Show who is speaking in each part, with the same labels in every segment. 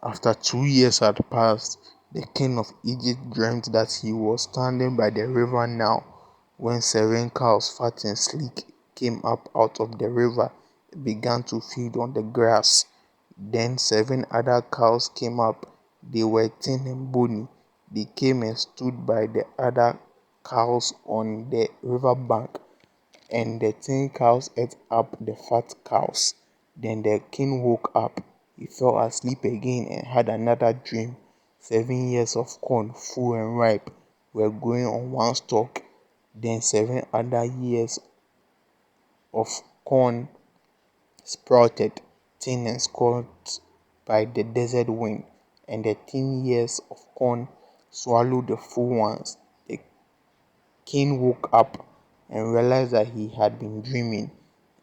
Speaker 1: After 2 years had passed, the king of Egypt dreamt that he was standing by the river Nile when 7 cows, fat and sleek, came up out of the river and began to feed on the grass. Then 7 other cows came up. They were thin and bony. They came and stood by the other cows on the river bank, and the thin cows ate up the fat cows. Then the king woke up. He fell asleep again and had another dream. 7 years of corn, full and ripe, were growing on one stalk. Then 7 other years of corn sprouted, thin and scorched by the desert wind, and the thin years of corn swallowed the full ones. The king woke up and realized that he had been dreaming.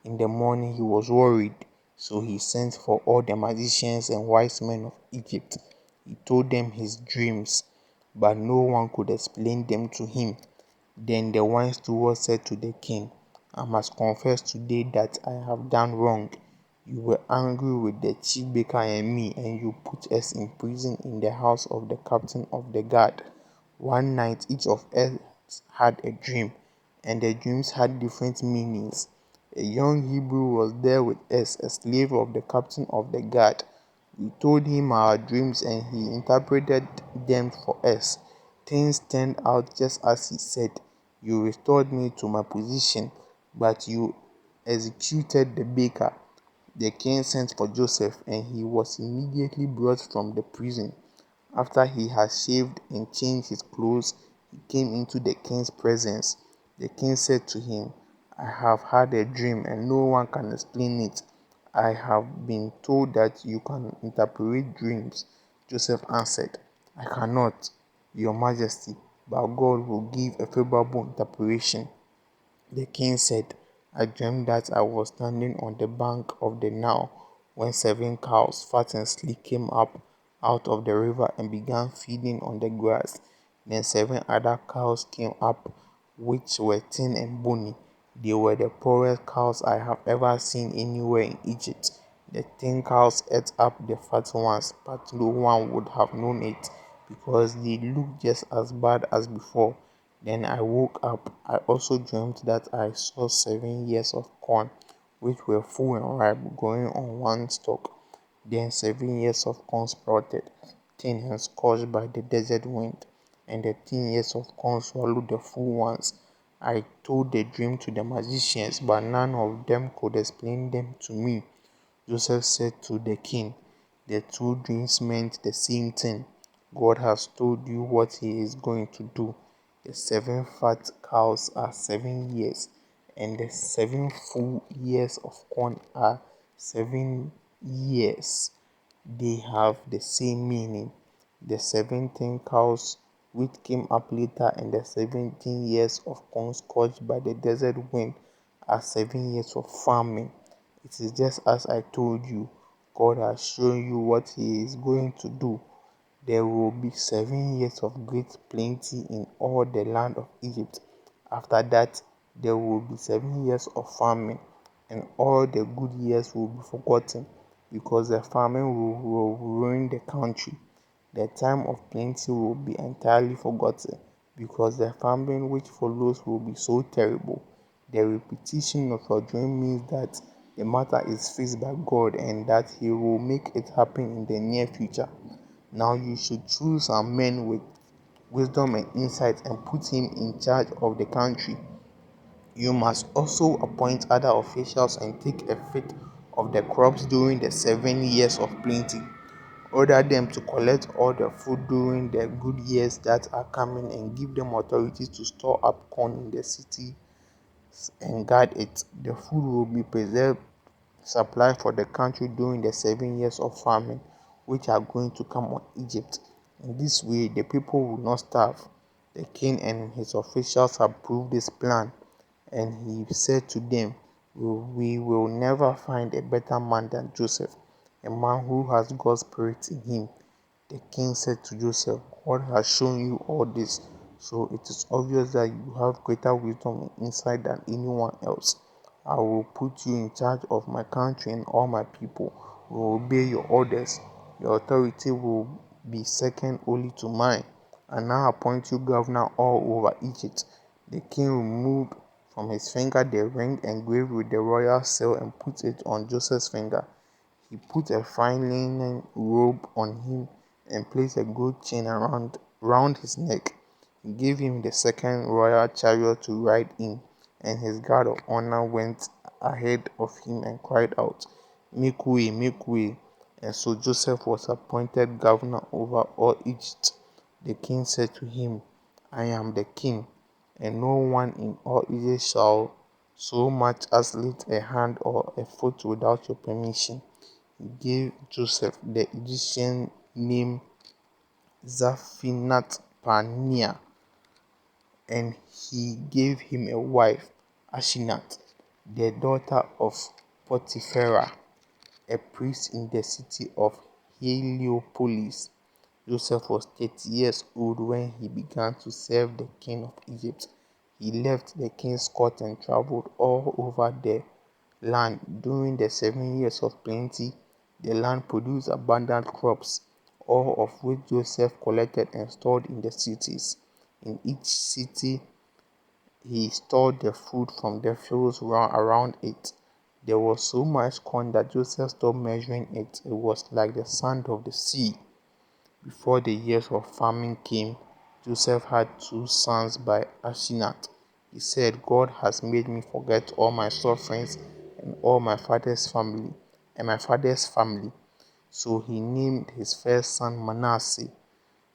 Speaker 1: In the morning he was worried, so he sent for all the magicians and wise men of Egypt. He told them his dreams, but no one could explain them to him. Then the wise steward said to the king, "I must confess today that I have done wrong. You were angry with the chief baker and me, and you put us in prison in the house of the captain of the guard. One night each of us had a dream, and the dreams had different meanings. A young Hebrew was there with us, a slave of the captain of the guard. We told him our dreams, and he interpreted them for us. Things turned out just as he said. You restored me to my position, but you executed the baker." The king sent for Joseph, and he was immediately brought from the prison. After he had shaved and changed his clothes, he came into the king's presence. The king said to him, "I have had a dream, and no one can explain it. I have been told that you can interpret dreams." Joseph answered, "I cannot, your majesty, but God will give a favorable interpretation." The king said, "I dreamed that I was standing on the bank of the Nile when 7 cows, fat and sleek, came up out of the river and began feeding on the grass. Then 7 other cows came up, which were thin and bony. They were the poorest cows I have ever seen anywhere in Egypt. The thin cows ate up the fat ones, but no one would have known it because they looked just as bad as before. Then I woke up. I also dreamt that I saw 7 years of corn, which were full and ripe, growing on one stalk. Then 7 years of corn sprouted, thin and scorched by the desert wind, and the thin years of corn swallowed the full ones. I told the dream to the magicians, but none of them could explain them to me." Joseph said to the king, "The two dreams meant the same thing. God has told you what he is going to do. The 7 fat cows are 7 years, and the 7 full years of corn are 7 years. They have the same meaning. The 7 thin cows, which came up later, and the 17 years of corn scorched by the desert wind are 7 years of famine. It is just as I told you. God has shown you what he is going to do. There will be 7 years of great plenty in all the land of Egypt. After that, there will be 7 years of famine, and all the good years will be forgotten, because the famine will ruin the country. The time of plenty will be entirely forgotten, because the famine which follows will be so terrible. The repetition of your dream means that the matter is fixed by God and that he will make it happen in the near future. Now you should choose some men with wisdom and insight and put him in charge of the country. You must also appoint other officials and take a fifth of the crops during the 7 years of plenty. Order them to collect all the food during the good years that are coming, and give them authority to store up corn in the city and guard it. The food will be preserved supply for the country during the 7 years of famine which are going to come on Egypt. In this way, the people will not starve." The king and his officials approved this plan, and he said to them, "We will never find a better man than Joseph, a man who has God's spirit in him." The king said to Joseph, "God has shown you all this, so it is obvious that you have greater wisdom and insight than anyone else. I will put you in charge of my country, and all my people will obey your orders. Your authority will be second only to mine. I now appoint you governor all over Egypt." The king removed from his finger the ring engraved with the royal seal and put it on Joseph's finger. He put a fine linen robe on him and placed a gold chain round his neck. He gave him the second royal chariot to ride in, and his guard of honor went ahead of him and cried out, "Make way, make way." And so Joseph was appointed governor over all Egypt. The king said to him, "I am the king, and no one in all Egypt shall so much as lift a hand or a foot without your permission." He gave Joseph the Egyptian name Zaphenath-Paneah, and he gave him a wife, Asenath, the daughter of Potipherah, a priest in the city of Heliopolis. Joseph was 30 years old when he began to serve the king of Egypt. He left the king's court and traveled all over the land. During the 7 years of plenty, the land produced abundant crops, all of which Joseph collected and stored in the cities. In each city, he stored the food from the fields around it. There was so much corn that Joseph stopped measuring it. It was like the sand of the sea. Before the years of famine came, Joseph had two sons by Asenath. He said, "God has made me forget all my sufferings and all my father's family." So he named his first son Manasseh.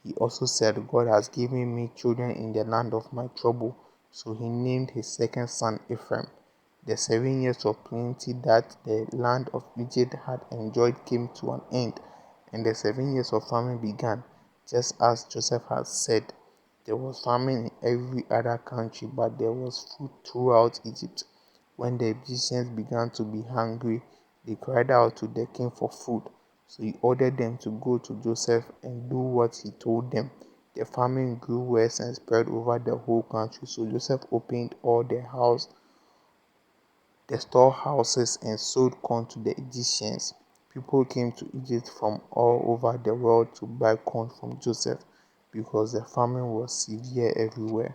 Speaker 1: He also said, "God has given me children in the land of my trouble." So he named his second son Ephraim. The 7 years of plenty that the land of Egypt had enjoyed came to an end, and the 7 years of famine began. Just as Joseph had said, there was famine in every other country, but there was food throughout Egypt. When the Egyptians began to be hungry, they cried out to the king for food. So he ordered them to go to Joseph and do what he told them. The famine grew worse and spread over the whole country. So Joseph opened all the storehouses and sold corn to the Egyptians. People came to Egypt from all over the world to buy corn from Joseph because the famine was severe everywhere.